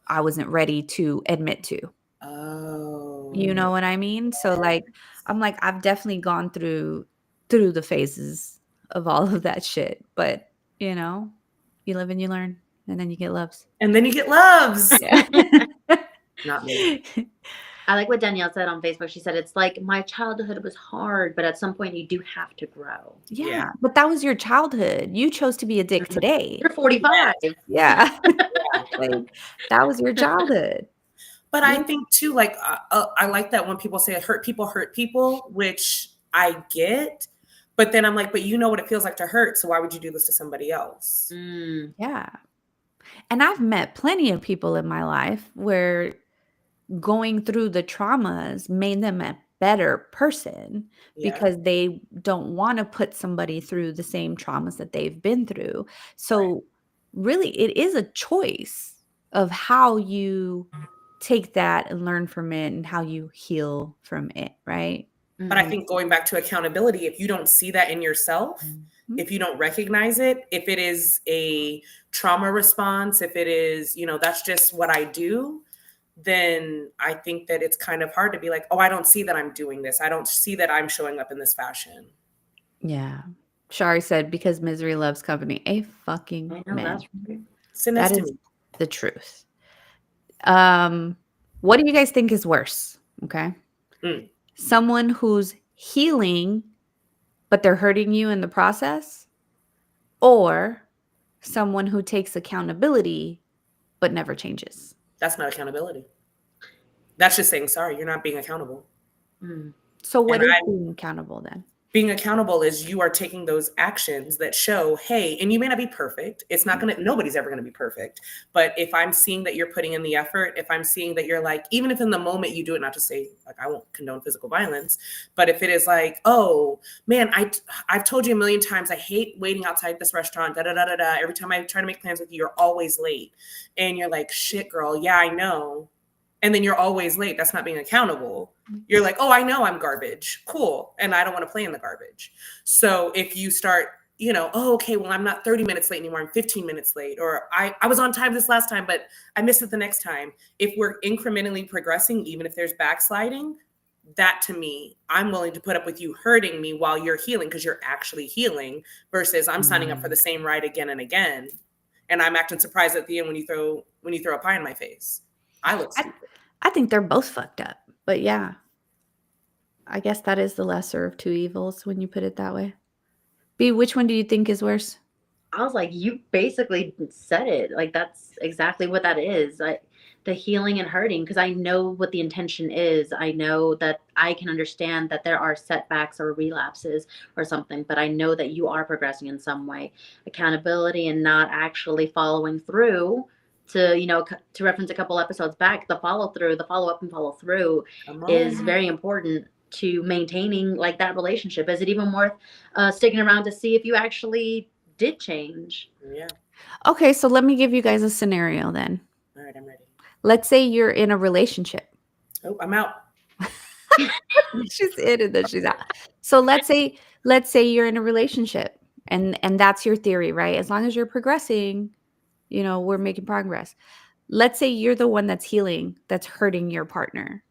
I wasn't ready to admit to. You Oh. know what I mean? So like I'm like I've definitely gone through the phases of all of that shit, but you live and you learn and then you get loves. And then you get loves. Yeah. Not me. I like what Danielle said on Facebook. She said, it's like my childhood was hard, but at some point you do have to grow. Yeah, but that was your childhood. You chose to be a dick today. You're 45. Yeah. Yeah. Like, that was your childhood. But Yeah. I think too, like I like that when people say hurt people, which I get. But then I'm like, but you know what it feels like to hurt, so why would you do this to somebody else? Mm. Yeah. And I've met plenty of people in my life where going through the traumas made them a better person Yeah. because they don't want to put somebody through the same traumas that they've been through. So really it is a choice of how you take that and learn from it and how you heal from it, right? But I think going back to accountability, if you don't see that in yourself, Mhm. if you don't recognize it, if it is a trauma response, if it is, that's just what I do, then I think that it's kind of hard to be like, oh, I don't see that I'm doing this. I don't see that I'm showing up in this fashion. Yeah. Shari said, because misery loves company. A fucking I know, man. that's right. Send That this to is me. the truth. What do you guys think is worse? Okay. Mm. Someone who's healing, but they're hurting you in the process, or someone who takes accountability, but never changes. That's not accountability. That's just saying, sorry, you're not being accountable. Mm. So what is being accountable then? Being accountable is you are taking those actions that show, hey, and you may not be perfect. It's not going to, nobody's ever going to be perfect. But if I'm seeing that you're putting in the effort, if I'm seeing that you're like, even if in the moment you do it, not to say like, I won't condone physical violence, but if it is like, oh man, I've told you a million times, I hate waiting outside this restaurant, da, da, da, da, da. Every time I try to make plans with you, you're always late. And you're like, shit, girl. Yeah, I know. And then you're always late. That's not being accountable. You're like, oh, I know I'm garbage. Cool. And I don't want to play in the garbage. So if you start, oh, okay, well, I'm not 30 minutes late anymore. I'm 15 minutes late. Or I was on time this last time, but I missed it the next time. If we're incrementally progressing, even if there's backsliding, that to me, I'm willing to put up with you hurting me while you're healing because you're actually healing versus I'm signing up for the same ride again and again. And I'm acting surprised at the end when you throw a pie in my face. I look stupid. I think they're both fucked up. But yeah, I guess that is the lesser of two evils when you put it that way. B, which one do you think is worse? I was like, you basically said it. Like, that's exactly what that is. The healing and hurting, because I know what the intention is. I know that I can understand that there are setbacks or relapses or something, but I know that you are progressing in some way. Accountability and not actually following through to reference a couple episodes back, the follow through, the follow up and follow through is very important to maintaining like that relationship. Is it even worth sticking around to see if you actually did change? Yeah. Okay, so let me give you guys a scenario then. All right, I'm ready. Let's say you're in a relationship. Oh, I'm out. She's in and then she's out. So let's say you're in a relationship and that's your theory, right? As long as you're progressing, we're making progress. Let's say you're the one that's healing, that's hurting your partner.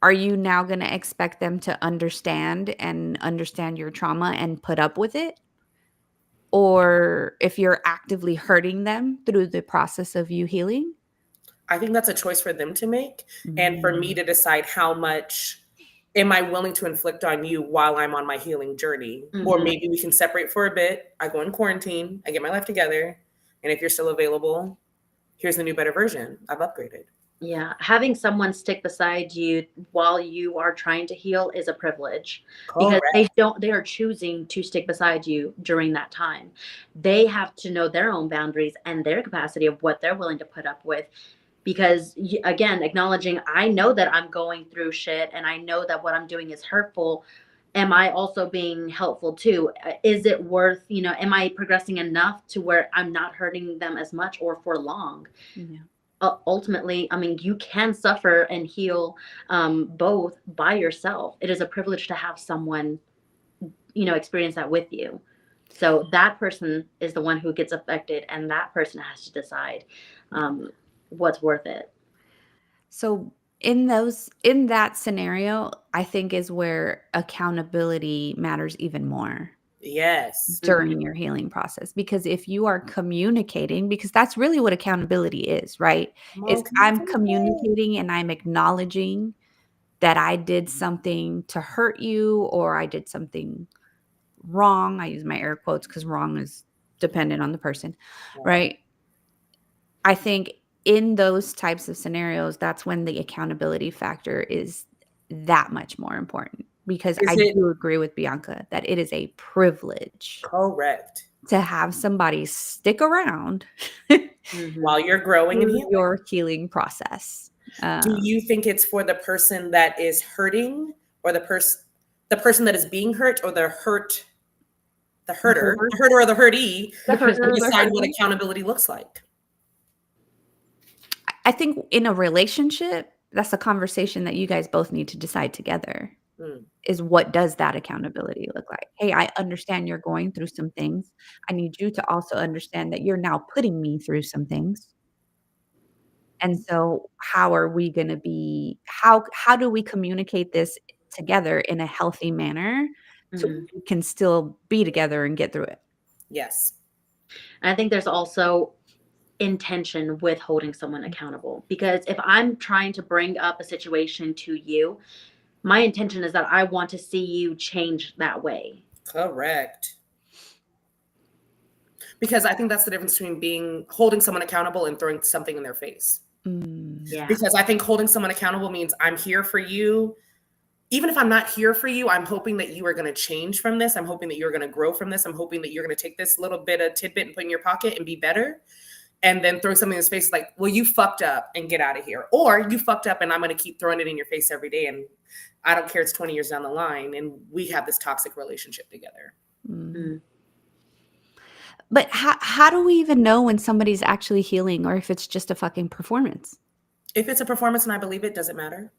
Are you now going to expect them to understand your trauma and put up with it? Or if you're actively hurting them through the process of you healing? I think that's a choice for them to make. And for me to decide how much am I willing to inflict on you while I'm on my healing journey? Or maybe we can separate for a bit. I go in quarantine, I get my life together. And if you're still available, here's the new, better version. I've upgraded. Yeah, having someone stick beside you while you are trying to heal is a privilege. Because they are choosing to stick beside you during that time. They have to know their own boundaries and their capacity of what they're willing to put up with. Because again, acknowledging, I know that I'm going through shit and I know that what I'm doing is hurtful, am I also being helpful too? Is it worth, am I progressing enough to where I'm not hurting them as much or for long? Yeah. Ultimately, I mean, you can suffer and heal both by yourself. It is a privilege to have someone, experience that with you. So that person is the one who gets affected, and that person has to decide what's worth it. So in that scenario, I think is where accountability matters even more Yes. during your healing process. Because if you are communicating, because that's really what accountability is, right? Come Is on, I'm communicate. communicating and I'm acknowledging that I did something to hurt you or I did something wrong. I use my air quotes because wrong is dependent on the person, right? I think in those types of scenarios, that's when the accountability factor is that much more important because Is I it do agree with Bianca that it is a privilege correct to have somebody stick around while you're growing and through healing? your healing process. Do you think it's for the person that is hurting, or the person that is being hurt, or the hurt- hurter or the hurtee, the to hurter, the decide what hurting? accountability looks like? I think in a relationship, that's a conversation that you guys both need to decide together. Mm. Is what does that accountability look like? Hey, I understand you're going through some things. I need you to also understand that you're now putting me through some things. And so how are we going to be how do we communicate this together in a healthy manner so Mhm. we can still be together and get through it? Yes. And I think there's also intention with holding someone accountable, because if I'm trying to bring up a situation to you, my intention is that I want to see you change that way. Correct. Because I think that's the difference between holding someone accountable and throwing something in their face. Mm. Yeah. Because I think holding someone accountable means I'm here for you. Even if I'm not here for you, I'm hoping that you are going to change from this. I'm hoping that you're going to grow from this. I'm hoping that you're going to take this little bit of tidbit and put in your pocket and be better. And then throwing something in his face like, well, you fucked up and get out of here. Or you fucked up and I'm going to keep throwing it in your face every day. And I don't care, it's 20 years down the line. And we have this toxic relationship together. Mm. But how do we even know when somebody's actually healing or if it's just a fucking performance? If it's a performance and I believe it, does it matter?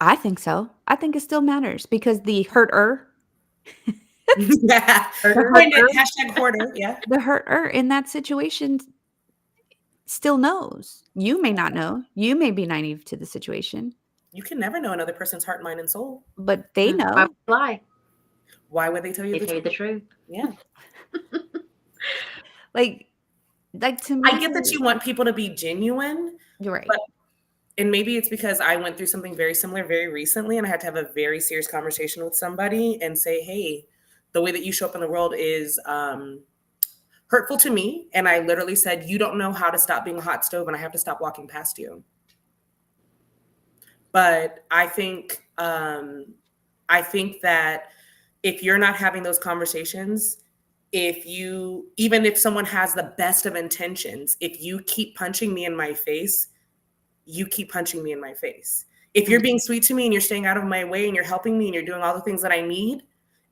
I think so. I think it still matters because the hurter, Yeah. the Coined it, hurter, hashtag hoarder. Yeah. the hurter in that situation still knows. You may not know. You may be naive to the situation, You can never know another person's heart, mind, and soul. but they Why know. would you lie? Why would they tell you They the tell you truth? the truth. Yeah. Like to me, I get that you want people to be genuine, you're right. but and maybe it's because I went through something very similar very recently and I had to have a very serious conversation with somebody and say, hey, the way that you show up in the world is hurtful to me. And I literally said, you don't know how to stop being a hot stove and I have to stop walking past you. But I think that if you're not having those conversations, even if someone has the best of intentions, if you keep punching me in my face, you keep punching me in my face. If you're being sweet to me and you're staying out of my way and you're helping me and you're doing all the things that I need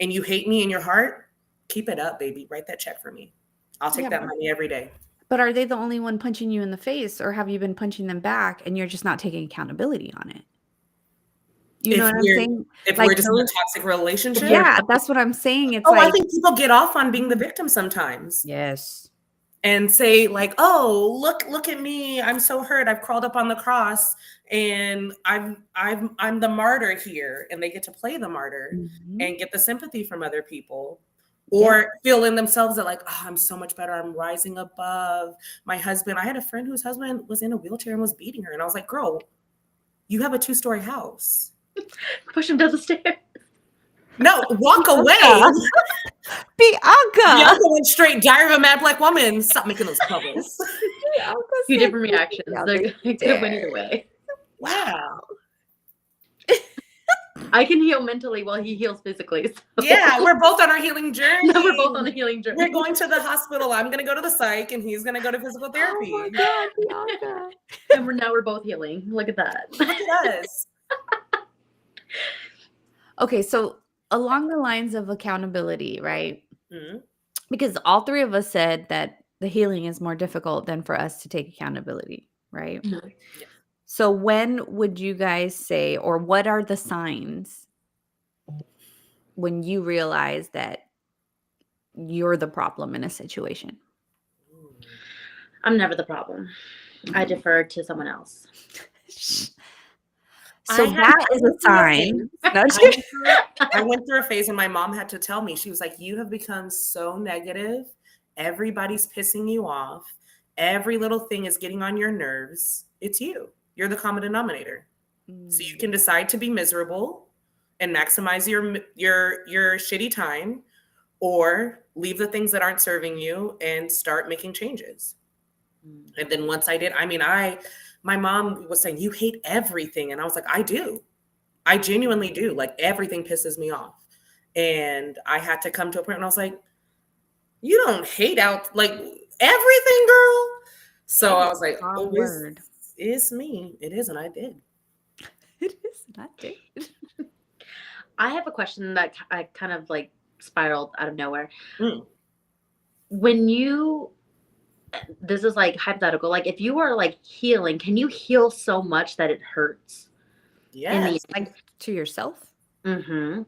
and you hate me in your heart, keep it up, baby. Write that check for me. I'll take that money every day. But are they the only one punching you in the face or have you been punching them back and you're just not taking accountability on it? You know what I'm saying? If Like we're just in a toxic relationship. yeah, that's what I'm saying. It's I like think people get off on being the victim sometimes. yes. And say like, oh, look at me. I'm so hurt. I've crawled up on the cross and I'm the martyr here. And they get to play the martyr and get the sympathy from other people. Or feel in themselves that like, oh, I'm so much better. I'm rising above my husband. I had a friend whose husband was in a wheelchair and was beating her. And I was like, girl, you have a 2-story house. Push him down the stairs. No, walk away. Bianca went straight. Diary of a Mad Black Woman. Stop making those bubbles. Two different reactions. It could have went either way. Wow. I can heal mentally while he heals physically. So. Yeah, we're both on our healing journey. No, we're both on a healing journey. We're going to the hospital. I'm going to go to the psych and he's going to go to physical therapy. Oh my God, Bianca. And we're both healing. Look at that. Look at us. Okay, so along the lines of accountability, right? Mhm. Because all three of us said that the healing is more difficult than for us to take accountability, right? Mhm. Yes. So when would you guys say, or what are the signs when you realize that you're the problem in a situation? I'm never the problem. I defer to someone else. So that I is a went through a phase. sign. No, I went through a phase when my mom had to tell me, she was like, you have become so negative. Everybody's pissing you off. Every little thing is getting on your nerves. It's you. You're the common denominator. So you can decide to be miserable and maximize your shitty time, or leave the things that aren't serving you and start making changes. And then once I did, I mean, my mom was saying, you hate everything. And I was like, I do. I genuinely do. Like everything pisses me off. And I had to come to a point where I was like, you don't hate out like everything, girl. So I was like, Strong oh, word. it's me. It is. And I did. It is not did. I have a question that I kind of like spiraled out of nowhere. Mm. When you, this is like hypothetical, like if you are like healing, can you heal so much that it hurts? Yes. Like to yourself? Mm-hmm.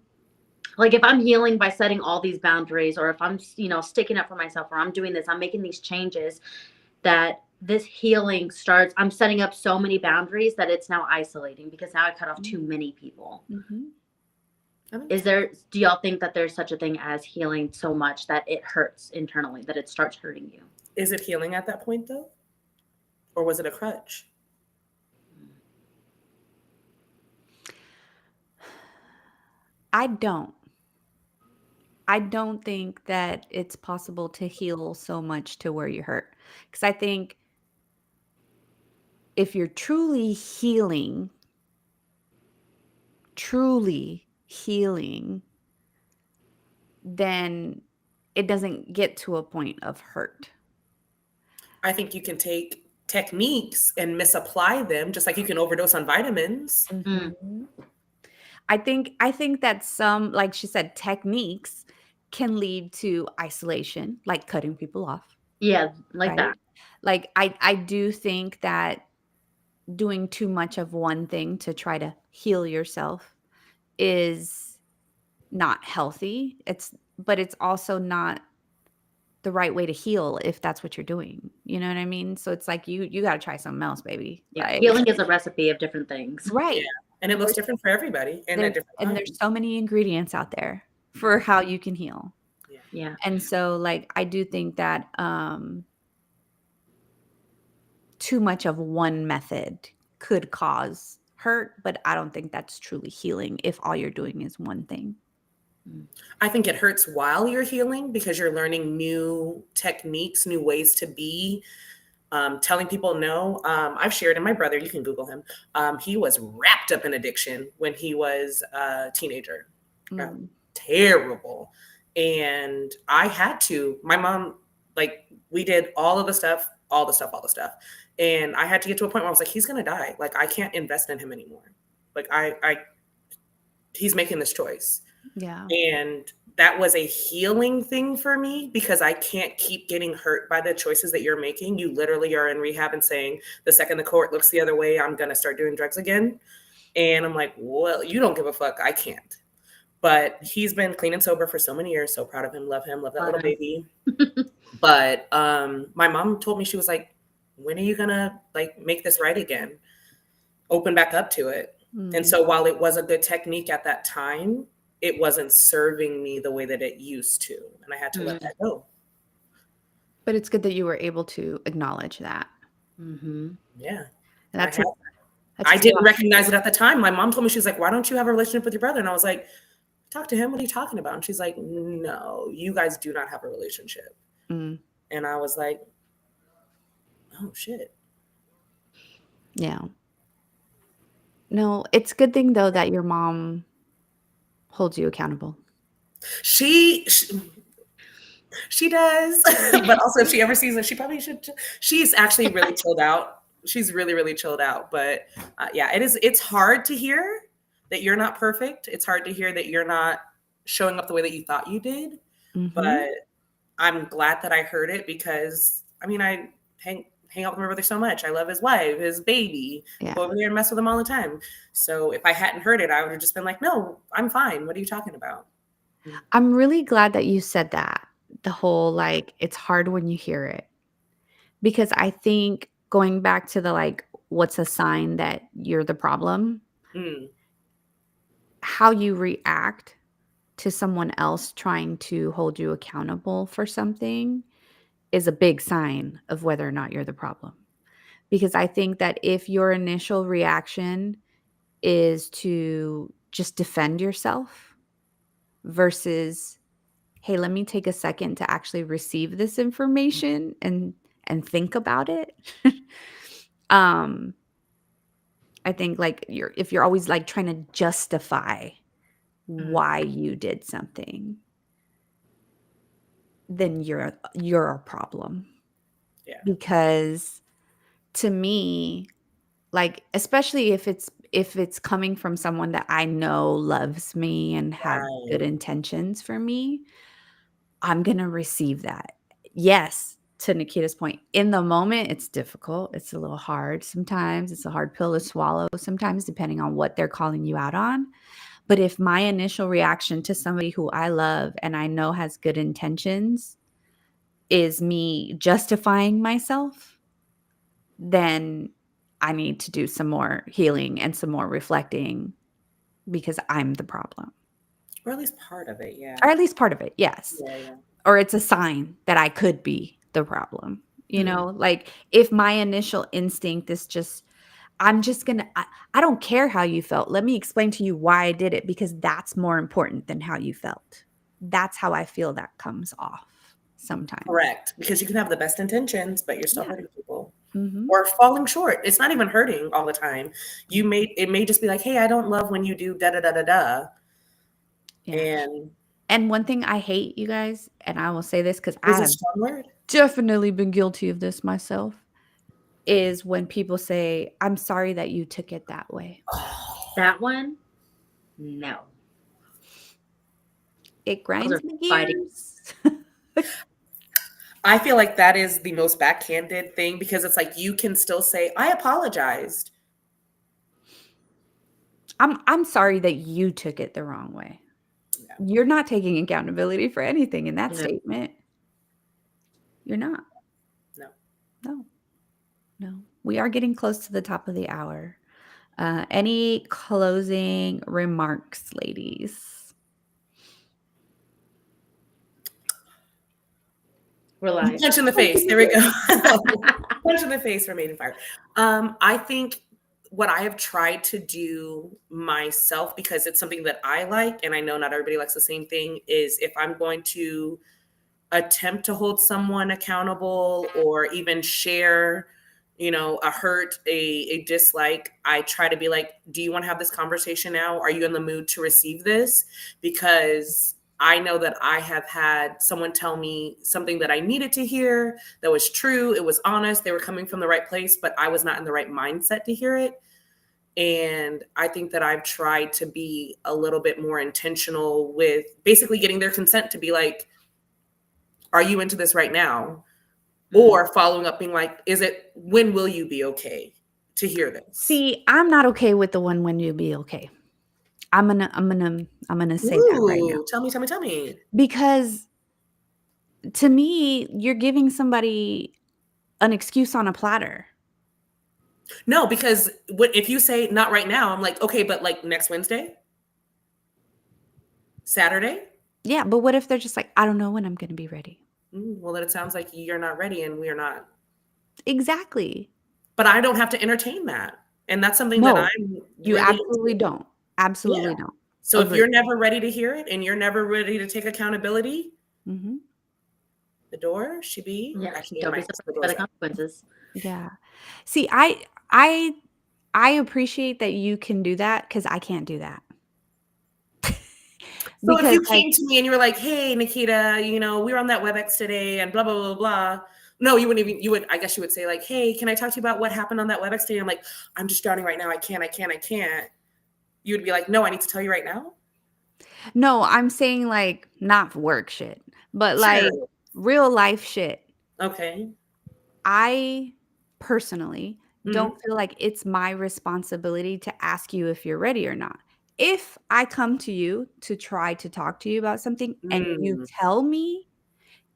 Like if I'm healing by setting all these boundaries, or if I'm, sticking up for myself, or I'm doing this, I'm making these changes, that this healing starts, I'm setting up so many boundaries that it's now isolating because now I cut off too many people. Mm-hmm. Do y'all think that there's such a thing as healing so much that it hurts internally, that it starts hurting you? Is it healing at that point though? Or was it a crutch? I don't think that it's possible to heal so much to where you hurt. Because I think if you're truly healing, then it doesn't get to a point of hurt. I think you can take techniques and misapply them, just like you can overdose on vitamins. Mhm. I think that some, like she said, techniques can lead to isolation, like cutting people off, Yeah, like right? that. Like I do think that doing too much of one thing to try to heal yourself is not healthy. But it's also not the right way to heal if that's what you're doing. You know what I mean? So it's like you got to try something else, baby. Yeah, Like, healing is a recipe of different things. right. And it looks different for everybody and at different times. There's so many ingredients out there for how you can heal. Yeah. And so like I do think that too much of one method could cause hurt, but I don't think that's truly healing if all you're doing is one thing. I think it hurts while you're healing because you're learning new techniques, new ways to be, telling people no. I've shared, and my brother, you can Google him. He was wrapped up in addiction when he was a teenager. Terrible. And I had to, my mom, like, we did all the stuff. And I had to get to a point where I was like, he's going to die. Like, I can't invest in him anymore. Like, he's making this choice. Yeah. And that was a healing thing for me because I can't keep getting hurt by the choices that you're making. You literally are in rehab and saying, the second the court looks the other way, I'm going to start doing drugs again. And I'm like, well, you don't give a fuck. I can't. But he's been clean and sober for so many years. So proud of him. Love that little baby. But my mom told me, she was like, when are you going to like make this right again? Open back up to it. And so while it was a good technique at that time, it wasn't serving me the way that it used to. And I had to let that go. But it's good that you were able to acknowledge that. Mm-hmm. Yeah. I didn't recognize it at the time. My mom told me, she was like, why don't you have a relationship with your brother? And I was like, talk to him. What are you talking about? And she's like, no, you guys do not have a relationship. And I was like, oh, shit. Yeah. No, it's a good thing, though, that your mom holds you accountable. She does. But also, if she ever sees it, she probably should. She's actually really chilled out. She's really, really chilled out. But yeah, it's hard to hear that you're not perfect. It's hard to hear that you're not showing up the way that you thought you did. But I'm glad that I heard it because, I mean, I hang out with my brother so much. I love his wife, his baby. Yeah. Go over there and mess with him all the time. So if I hadn't heard it, I would have just been like, no, I'm fine. What are you talking about? I'm really glad that you said that. The whole, like, it's hard when you hear it. Because I think going back to the, like, what's a sign that you're the problem? Mm, How you react to someone else trying to hold you accountable for something is a big sign of whether or not you're the problem. Because I think that if your initial reaction is to just defend yourself versus, hey, let me take a second to actually receive this information and think about it. um I think, like, if you're always, like, trying to justify why you did something, then you're a problem. yeah. Because to me, like, especially if it's coming from someone that I know loves me and has good Right. intentions for me, I'm gonna receive that. Yes, to Nikita's point, in the moment, it's difficult. It's a little hard sometimes. It's a hard pill to swallow sometimes, depending on what they're calling you out on. But if my initial reaction to somebody who I love and I know has good intentions is me justifying myself, then I need to do some more healing and some more reflecting because I'm the problem. Or at least part of it. Yeah. Or at least part of it, yes. Yeah. Or it's a sign that I could be the problem. You Mhm. know, like, if my initial instinct is just, I'm just gonna, I don't care how you felt. Let me explain to you why I did it because that's more important than how you felt. That's how I feel that comes off sometimes. Correct. Because you can have the best intentions, but you're still Yeah. hurting people. Mhm. Or falling short. It's not even hurting all the time. It may just be like, hey, I don't love when you do da da da da da. Yeah. And And one thing I hate, you guys, and I will say this because is I a have strong word. definitely been guilty of this myself, is when people say, "I'm sorry that you took it that way." That one, no. It Those grinds are my fighting. gears. I feel like that is the most backhanded thing because it's like you can still say, I apologized. I'm sorry that you took it the wrong way. Yeah. You're not taking accountability for anything in that No. statement. You're not. No. No. No. We are getting close to the top of the hour. Any closing remarks, ladies? We're live. Punch in the face. There we go. Punch in the face for Made in Fire. I think what I have tried to do myself, because it's something that I like, and I know not everybody likes the same thing, is if I'm going to attempt to hold someone accountable or even share, a hurt, a dislike, I try to be like, do you want to have this conversation now? Are you in the mood to receive this? Because I know that I have had someone tell me something that I needed to hear, that was true, it was honest, they were coming from the right place, but I was not in the right mindset to hear it. And I think that I've tried to be a little bit more intentional with basically getting their consent to be like, are you into this right now? Or following up being like, when will you be okay to hear this? See, I'm not okay with the one when you be okay. I'm gonna say that right now. Ooh, tell me. Because to me, you're giving somebody an excuse on a platter. No, because if you say not right now, I'm like, okay, but like next Wednesday? Saturday? Yeah, but what if they're just like, I don't know when I'm gonna be ready. Well, then it sounds like you're not ready and we're not. Exactly. But I don't have to entertain that. And that's something that No, I'm you really absolutely into. don't. Absolutely Yeah. don't. So if you're never ready to hear it and you're never ready to take accountability, Mm-hmm. the door should be actually Don't be surprised by the consequences. Yeah. See, I appreciate that you can do that because I can't do that. So if Because, you like, came to me and you were like, hey, Nikita, we were on that WebEx today and blah, blah, blah, blah. No, I guess you would say like, hey, can I talk to you about what happened on that WebEx today? I'm like, I'm just drowning right now. I can't. You would be like, no, I need to tell you right now. No, I'm saying like not work shit, but like Sure. real life shit. Okay. I personally Mhm. don't feel like it's my responsibility to ask you if you're ready or not. If I come to you to try to talk to you about something and you Mm. tell me,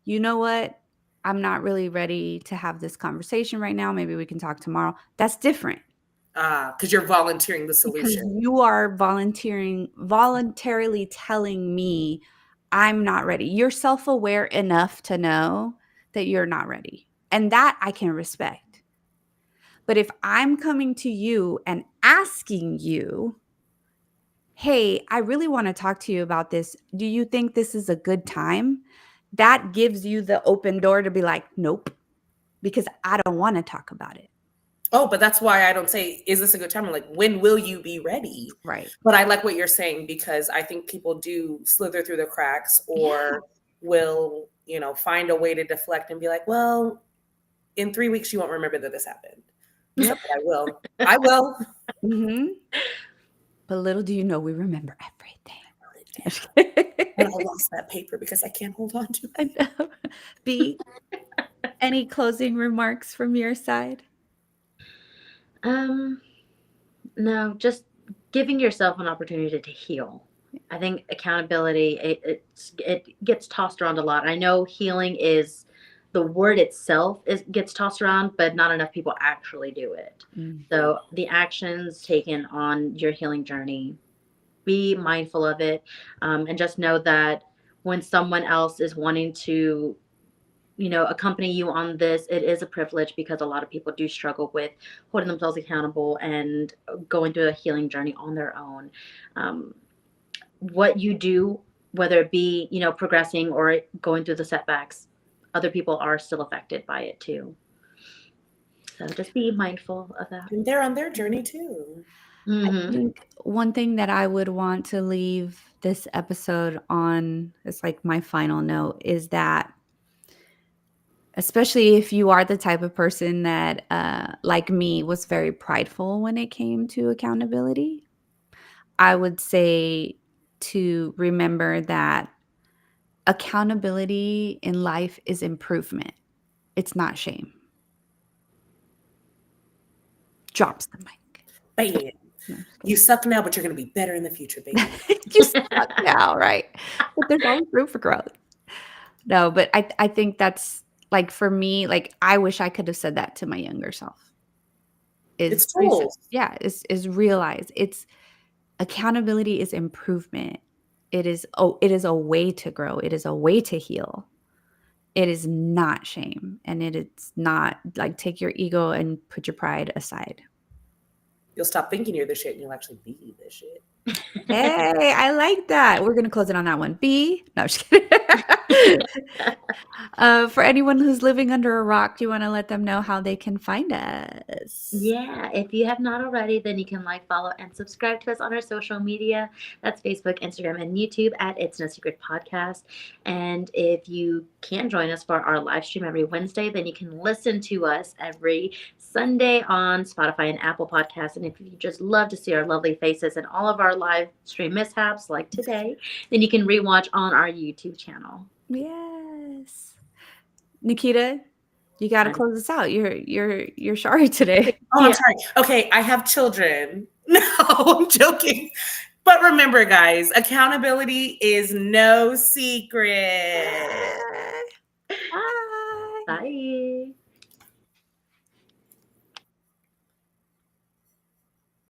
you know what, I'm not really ready to have this conversation right now. Maybe we can talk tomorrow. That's different Because you're volunteering the because solution. you are voluntarily telling me I'm not ready. You're self aware enough to know that you're not ready. And that I can respect. But if I'm coming to you and asking you, hey, I really want to talk to you about this. Do you think this is a good time? That gives you the open door to be like, nope, because I don't want to talk about it. Oh, but that's why I don't say, is this a good time? I'm like, when will you be ready? Right. But I like what you're saying because I think people do slither through the cracks Yeah. or will, find a way to deflect and be like, well, in 3 weeks, you won't remember that this happened. Yep. But I will. I will. Mm-hmm. But little do you know, we remember everything. And I lost that paper because I can't hold on to I it. know. B, any closing remarks from your side? No, just giving yourself an opportunity to heal. I think accountability it gets tossed around a lot. I know healing is the word itself gets tossed around, but not enough people actually do it. Mm. So the actions taken on your healing journey, be mindful of it, and just know that when someone else is wanting to accompany you on this, it is a privilege because a lot of people do struggle with holding themselves accountable and going through a healing journey on their own. um, what you do, whether it be progressing or going through the setbacks, other people are still affected by it too, so just be mindful of that. And they're on their journey too. I Hmm. think one thing that I would want to leave this episode on as like my final note is that, especially if you are the type of person that, like me, was very prideful when it came to accountability, I would say to remember that accountability in life is improvement. It's not shame. Drops the mic. Bam. No, I'm just You kidding. suck now, but you're going to be better in the future, baby. You suck now, right? But there's always room for growth. No, but I think that's like for me, like I wish I could have said that to my younger self. It's Is tools. yeah, is realize it's accountability is improvement. It is a way to grow. It is a way to heal. It is not shame, and it's not like take your ego and put your pride aside. You'll stop thinking you're the shit and you'll actually be the shit. Hey, I like that. We're gonna close it on that one. B. No, I'm just kidding. For anyone who's living under a rock, do you want to let them know how they can find us? Yeah, if you have not already, then you can like, follow, and subscribe to us on our social media. That's Facebook, Instagram, and YouTube at It's No Secret Podcast. And if you can join us for our live stream every Wednesday, then you can listen to us every Sunday on Spotify and Apple Podcasts. And if you just love to see our lovely faces and all of our live stream mishaps like today, then you can rewatch on our YouTube channel. Yes. Nikita, you got to close us out. You're sorry today. Oh, I'm Yeah. sorry. Okay, I have children. No, I'm joking. But remember, guys, accountability is no secret. Bye. Bye.